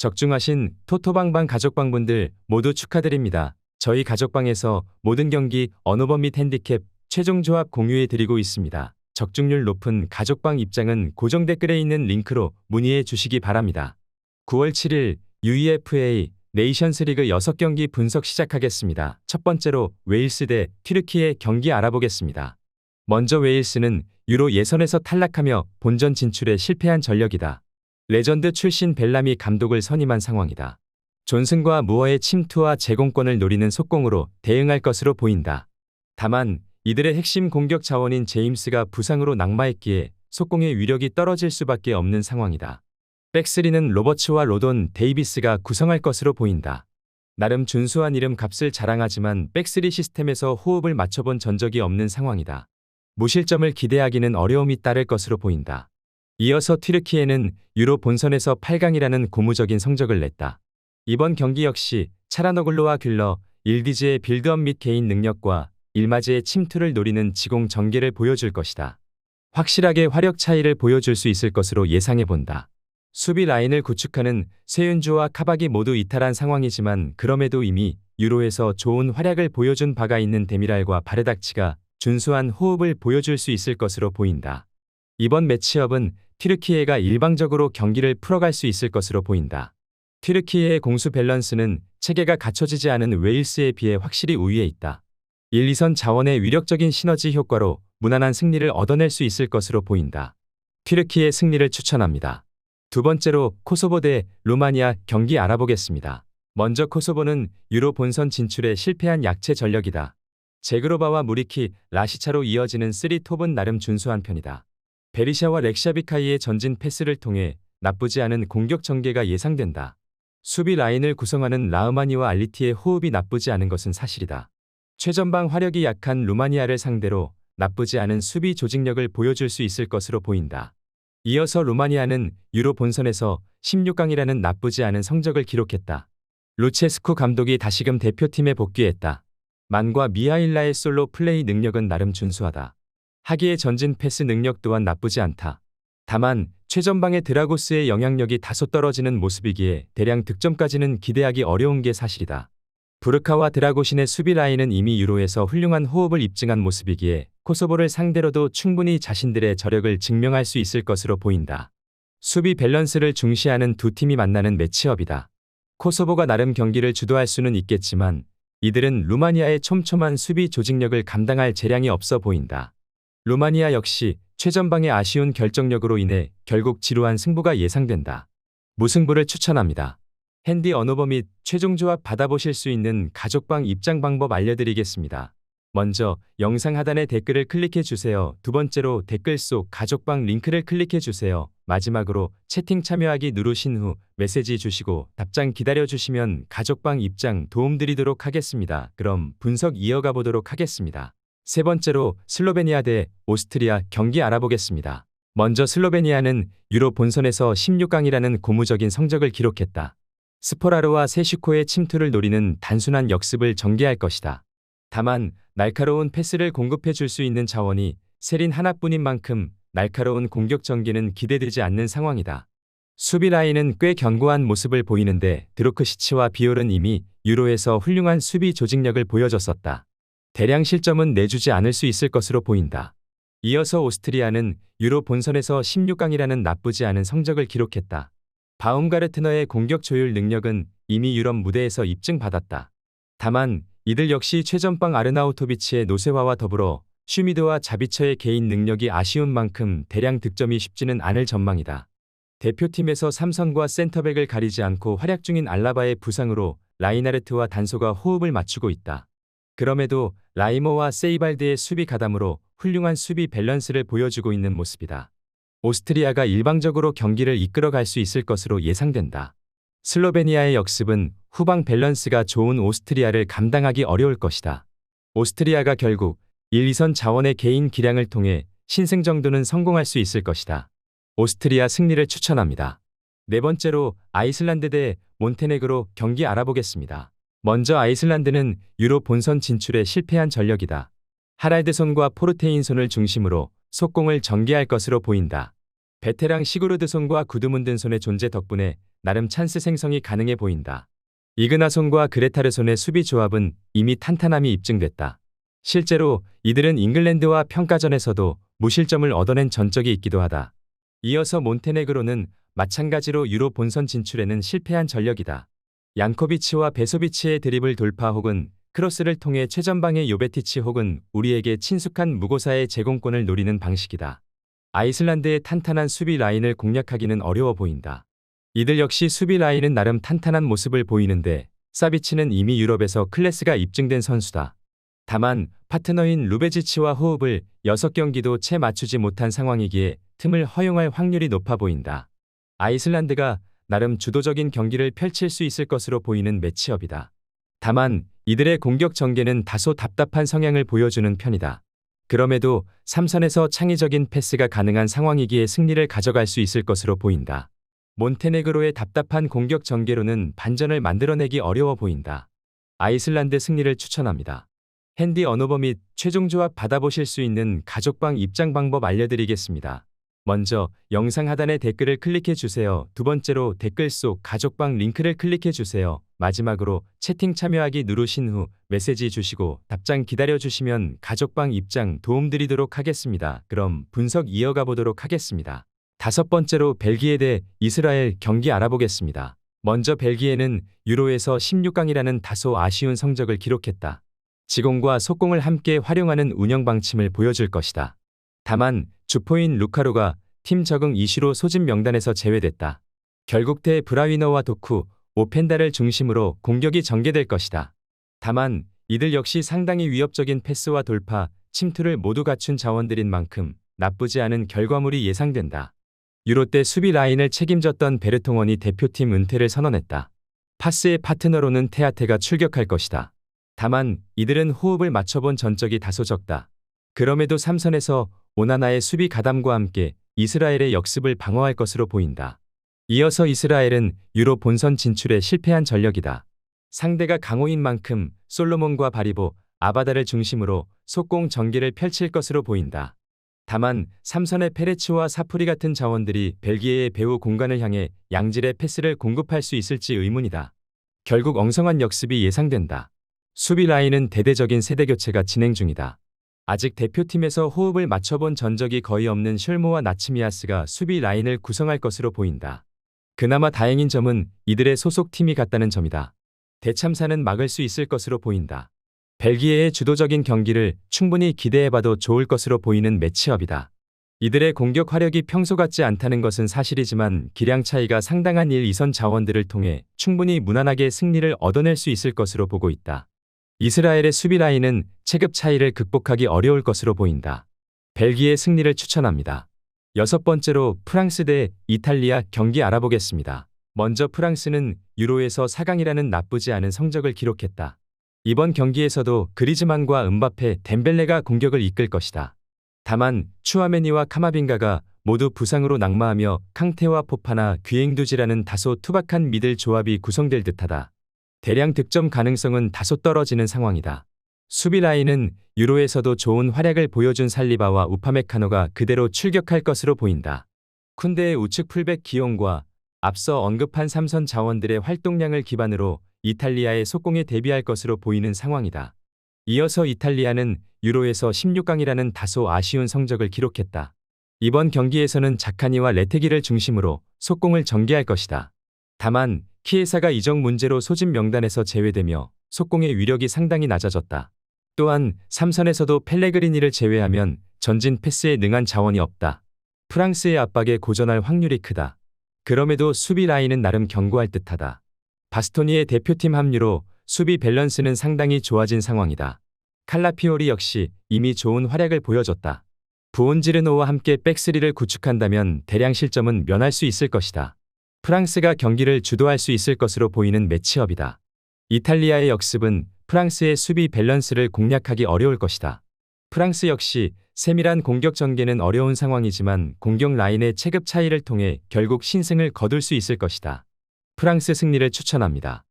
적중하신 토토방방 가족방분들 모두 축하드립니다. 저희 가족방에서 모든 경기, 언어번 및 핸디캡, 최종 조합 공유해 드리고 있습니다. 적중률 높은 가족방 입장은 고정 댓글에 있는 링크로 문의해 주시기 바랍니다. 9월 7일 UEFA 네이션스리그 6경기 분석 시작하겠습니다. 첫 번째로 웨일스 대 튀르키예 경기 알아보겠습니다. 먼저 웨일스는 유로 예선에서 탈락하며 본전 진출에 실패한 전력이다. 레전드 출신 벨람이 감독을 선임한 상황이다. 존슨과 무어의 침투와 제공권을 노리는 속공으로 대응할 것으로 보인다. 다만 이들의 핵심 공격 자원인 제임스가 부상으로 낙마했기에 속공의 위력이 떨어질 수밖에 없는 상황이다. 백스리는 로버츠와 로돈, 데이비스가 구성할 것으로 보인다. 나름 준수한 이름 값을 자랑하지만 백스리 시스템에서 호흡을 맞춰본 전적이 없는 상황이다. 무실점을 기대하기는 어려움이 따를 것으로 보인다. 이어서 튀르키예는 유로 본선에서 8강이라는 고무적인 성적을 냈다. 이번 경기 역시 차라노글루와 귤러, 일디즈의 빌드업 및 개인 능력과 일마즈의 침투를 노리는 지공 전개를 보여줄 것이다. 확실하게 화력 차이를 보여줄 수 있을 것으로 예상해본다. 수비 라인을 구축하는 세윤주와 카박이 모두 이탈한 상황이지만 그럼에도 이미 유로에서 좋은 활약을 보여준 바가 있는 데미랄과 바르닥치가 준수한 호흡을 보여줄 수 있을 것으로 보인다. 이번 매치업은 튀르키예가 일방적으로 경기를 풀어갈 수 있을 것으로 보인다. 튀르키예의 공수 밸런스는 체계가 갖춰지지 않은 웨일스에 비해 확실히 우위에 있다. 1, 2선 자원의 위력적인 시너지 효과로 무난한 승리를 얻어낼 수 있을 것으로 보인다. 튀르키예 승리를 추천합니다. 두 번째로 코소보 대 루마니아 경기 알아보겠습니다. 먼저 코소보는 유로 본선 진출에 실패한 약체 전력이다. 제그로바와 무리키, 라시차로 이어지는 3톱은 나름 준수한 편이다. 베리샤와 렉샤비카이의 전진 패스를 통해 나쁘지 않은 공격 전개가 예상된다. 수비 라인을 구성하는 라흐마니와 알리티의 호흡이 나쁘지 않은 것은 사실이다. 최전방 화력이 약한 루마니아를 상대로 나쁘지 않은 수비 조직력을 보여줄 수 있을 것으로 보인다. 이어서 루마니아는 유로 본선에서 16강이라는 나쁘지 않은 성적을 기록했다. 루체스쿠 감독이 다시금 대표팀에 복귀했다. 만과 미하일라의 솔로 플레이 능력은 나름 준수하다. 하기의 전진 패스 능력 또한 나쁘지 않다. 다만 최전방의 드라고스의 영향력이 다소 떨어지는 모습이기에 대량 득점까지는 기대하기 어려운 게 사실이다. 부르카와 드라고신의 수비 라인은 이미 유로에서 훌륭한 호흡을 입증한 모습이기에 코소보를 상대로도 충분히 자신들의 저력을 증명할 수 있을 것으로 보인다. 수비 밸런스를 중시하는 두 팀이 만나는 매치업이다. 코소보가 나름 경기를 주도할 수는 있겠지만 이들은 루마니아의 촘촘한 수비 조직력을 감당할 재량이 없어 보인다. 루마니아 역시 최전방의 아쉬운 결정력으로 인해 결국 지루한 승부가 예상된다. 무승부를 추천합니다. 핸디 언어버 및 최종 조합 받아보실 수 있는 가족방 입장 방법 알려드리겠습니다. 먼저 영상 하단의 댓글을 클릭해 주세요. 두 번째로 댓글 속 가족방 링크를 클릭해 주세요. 마지막으로 채팅 참여하기 누르신 후 메시지 주시고 답장 기다려 주시면 가족방 입장 도움드리도록 하겠습니다. 그럼 분석 이어가 보도록 하겠습니다. 세 번째로 슬로베니아 대 오스트리아 경기 알아보겠습니다. 먼저 슬로베니아는 유로 본선에서 16강이라는 고무적인 성적을 기록했다. 스포라르와 세슈코의 침투를 노리는 단순한 역습을 전개할 것이다. 다만 날카로운 패스를 공급해 줄 수 있는 자원이 세린 하나뿐인 만큼 날카로운 공격 전개는 기대되지 않는 상황이다. 수비 라인은 꽤 견고한 모습을 보이는데 드로크시치와 비올은 이미 유로에서 훌륭한 수비 조직력을 보여줬었다. 대량 실점은 내주지 않을 수 있을 것으로 보인다. 이어서 오스트리아는 유로 본선에서 16강이라는 나쁘지 않은 성적을 기록했다. 바움가르트너의 공격 조율 능력은 이미 유럽 무대에서 입증받았다. 다만 이들 역시 최전방 아르나우토비치의 노세화와 더불어 슈미드와 자비처의 개인 능력이 아쉬운 만큼 대량 득점이 쉽지는 않을 전망이다. 대표팀에서 삼선과 센터백을 가리지 않고 활약 중인 알라바의 부상으로 라이나르트와 단소가 호흡을 맞추고 있다. 그럼에도 라이모와 세이발드의 수비 가담으로 훌륭한 수비 밸런스를 보여주고 있는 모습이다. 오스트리아가 일방적으로 경기를 이끌어갈 수 있을 것으로 예상된다. 슬로베니아의 역습은 후방 밸런스가 좋은 오스트리아를 감당하기 어려울 것이다. 오스트리아가 결국 1, 2선 자원의 개인 기량을 통해 신승 정도는 성공할 수 있을 것이다. 오스트리아 승리를 추천합니다. 네 번째로 아이슬란드 대 몬테네그로 경기 알아보겠습니다. 먼저 아이슬란드는 유로 본선 진출에 실패한 전력이다. 하랄드손과 포르테인손을 중심으로 속공을 전개할 것으로 보인다. 베테랑 시구르드손과 구드문든손의 존재 덕분에 나름 찬스 생성이 가능해 보인다. 이그나손과 그레타르손의 수비 조합은 이미 탄탄함이 입증됐다. 실제로 이들은 잉글랜드와 평가전에서도 무실점을 얻어낸 전적이 있기도 하다. 이어서 몬테네그로는 마찬가지로 유로 본선 진출에는 실패한 전력이다. 양코비치와 베소비치의 드리블 돌파 혹은 크로스를 통해 최전방의 요베티치 혹은 우리에게 친숙한 무고사의 제공권을 노리는 방식이다. 아이슬란드의 탄탄한 수비 라인을 공략하기는 어려워 보인다. 이들 역시 수비 라인은 나름 탄탄한 모습을 보이는데 사비치는 이미 유럽에서 클래스가 입증된 선수다. 다만 파트너인 루베지치와 호흡을 6경기도 채 맞추지 못한 상황이기에 틈을 허용할 확률이 높아 보인다. 아이슬란드가 나름 주도적인 경기를 펼칠 수 있을 것으로 보이는 매치업이다. 다만 이들의 공격 전개는 다소 답답한 성향을 보여주는 편이다. 그럼에도 3선에서 창의적인 패스가 가능한 상황이기에 승리를 가져갈 수 있을 것으로 보인다. 몬테네그로의 답답한 공격 전개로는 반전을 만들어내기 어려워 보인다. 아이슬란드 승리를 추천합니다. 핸디 언어버 및 최종 조합 받아보실 수 있는 가족방 입장 방법 알려드리겠습니다. 먼저 영상 하단의 댓글을 클릭해 주세요. 두 번째로 댓글 속 가족방 링크를 클릭해 주세요. 마지막으로 채팅 참여하기 누르신 후 메시지 주시고 답장 기다려 주시면 가족방 입장 도움드리도록 하겠습니다. 그럼 분석 이어가 보도록 하겠습니다. 다섯 번째로 벨기에 대 이스라엘 경기 알아보겠습니다. 먼저 벨기에는 유로에서 16강이라는 다소 아쉬운 성적을 기록했다. 지공과 속공을 함께 활용하는 운영 방침을 보여줄 것이다. 다만 주포인 루카루가 팀 적응 이슈로 소집 명단에서 제외됐다. 결국 대 브라위너와 도쿠, 오펜다를 중심으로 공격이 전개될 것이다. 다만 이들 역시 상당히 위협적인 패스와 돌파, 침투를 모두 갖춘 자원들인 만큼 나쁘지 않은 결과물이 예상된다. 유로 때 수비 라인을 책임졌던 베르통원이 대표팀 은퇴를 선언했다. 파스의 파트너로는 테아테가 출격할 것이다. 다만 이들은 호흡을 맞춰본 전적이 다소 적다. 그럼에도 3선에서 오나나의 수비 가담과 함께 이스라엘의 역습을 방어할 것으로 보인다. 이어서 이스라엘은 유로 본선 진출에 실패한 전력이다. 상대가 강호인 만큼 솔로몬과 바리보, 아바다를 중심으로 속공 전개를 펼칠 것으로 보인다. 다만 3선의 페레츠와 사프리 같은 자원들이 벨기에의 배후 공간을 향해 양질의 패스를 공급할 수 있을지 의문이다. 결국 엉성한 역습이 예상된다. 수비 라인은 대대적인 세대 교체가 진행 중이다. 아직 대표팀에서 호흡을 맞춰본 전적이 거의 없는 셜모와 나츠미아스가 수비 라인을 구성할 것으로 보인다. 그나마 다행인 점은 이들의 소속팀이 같다는 점이다. 대참사는 막을 수 있을 것으로 보인다. 벨기에의 주도적인 경기를 충분히 기대해봐도 좋을 것으로 보이는 매치업이다. 이들의 공격 화력이 평소 같지 않다는 것은 사실이지만 기량 차이가 상당한 1, 2선 자원들을 통해 충분히 무난하게 승리를 얻어낼 수 있을 것으로 보고 있다. 이스라엘의 수비 라인은 체급 차이를 극복하기 어려울 것으로 보인다. 벨기에 승리를 추천합니다. 여섯 번째로 프랑스 대 이탈리아 경기 알아보겠습니다. 먼저 프랑스는 유로에서 4강이라는 나쁘지 않은 성적을 기록했다. 이번 경기에서도 그리즈만과 음바페, 덴벨레가 공격을 이끌 것이다. 다만 추아메니와 카마빙가가 모두 부상으로 낙마하며 캉테와 포파나 귀행두지라는 다소 투박한 미들 조합이 구성될 듯하다. 대량 득점 가능성은 다소 떨어지는 상황이다. 수비 라인은 유로에서도 좋은 활약을 보여준 살리바와 우파메카노가 그대로 출격할 것으로 보인다. 쿤데의 우측 풀백 기용과 앞서 언급한 3선 자원들의 활동량을 기반으로 이탈리아의 속공에 대비할 것으로 보이는 상황이다. 이어서 이탈리아는 유로에서 16강이라는 다소 아쉬운 성적을 기록했다. 이번 경기에서는 자카니와 레테기를 중심으로 속공을 전개할 것이다. 다만 키에사가 이적 문제로 소집 명단에서 제외되며 속공의 위력이 상당히 낮아졌다. 또한 3선에서도 펠레그리니를 제외하면 전진 패스에 능한 자원이 없다. 프랑스의 압박에 고전할 확률이 크다. 그럼에도 수비 라인은 나름 견고할 듯하다. 바스토니의 대표팀 합류로 수비 밸런스는 상당히 좋아진 상황이다. 칼라피오리 역시 이미 좋은 활약을 보여줬다. 부온지르노와 함께 백스리를 구축한다면 대량 실점은 면할 수 있을 것이다. 프랑스가 경기를 주도할 수 있을 것으로 보이는 매치업이다. 이탈리아의 역습은 프랑스의 수비 밸런스를 공략하기 어려울 것이다. 프랑스 역시 세밀한 공격 전개는 어려운 상황이지만 공격 라인의 체급 차이를 통해 결국 신승을 거둘 수 있을 것이다. 프랑스 승리를 추천합니다.